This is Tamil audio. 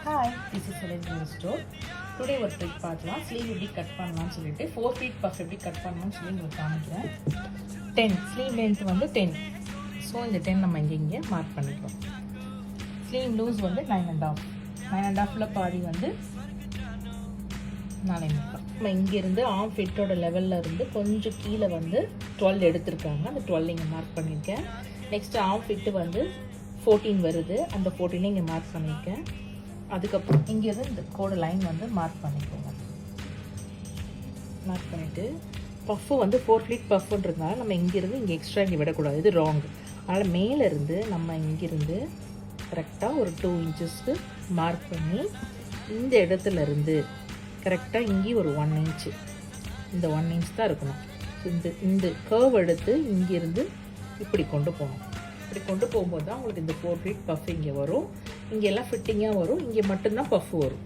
Hi, this is Selena Store. Today ஒரு ட்ரிக் பார்க்கலாம். ஸ்லீவ் எப்படி கட் பண்ணலாம்னு சொல்லிட்டு 4 ஃபீட் பஃப் எப்படி கட் பண்ணலாம்னு சொல்லி உங்களுக்கு காமிக்கிறேன். 10 ஸ்லீவ் லென்த் வந்து 10. ஸோ இந்த 10 நம்ம இங்கே மார்க் பண்ணிக்கலாம். ஸ்லீவ் லூஸ் வந்து 9.5. 9.5ல பாதி வந்து 4.5. நம்ம இங்கேருந்து ஆம் ஃபிட்டோட லெவலில் இருந்து கொஞ்சம் கீழே வந்து 12 எடுத்திருக்காங்க. அந்த 12 இங்கே மார்க் பண்ணியிருக்கேன். நெக்ஸ்ட்டு ஆம் ஃபிட்டு வந்து 14 வருது. அந்த 14 இங்கே மார்க் பண்ணியிருக்கேன். அதுக்கப்புறம் இங்கேருந்து இந்த கோடு லைன் வந்து மார்க் பண்ணிக்கோங்க. மார்க் பண்ணிவிட்டு பஃப்பு வந்து 4 ஃபீட் பஃப்புன்றதுனால நம்ம இங்கேருந்து இங்கே எக்ஸ்ட்ரா இங்கே விடக்கூடாது, இது ராங். அதனால் மேலேருந்து நம்ம இங்கேருந்து கரெக்டாக ஒரு 2 இன்ச்சஸ்க்கு மார்க் பண்ணி இந்த இடத்துலேருந்து கரெக்டாக இங்கேயும் ஒரு 1 இன்ச்சு, இந்த 1 இன்ச் தான் இருக்கணும். இந்த கர்வ் எடுத்து இங்கேருந்து இப்படி கொண்டு போகணும். இப்படி கொண்டு போகும்போது தான் உங்களுக்கு இந்த 4 ஃபீட் பஃப் இங்கே வரும். இங்கே எல்லாம் ஃபிட்டிங்காக வரும். இங்கே மட்டும்தான் பஃப் வரும்.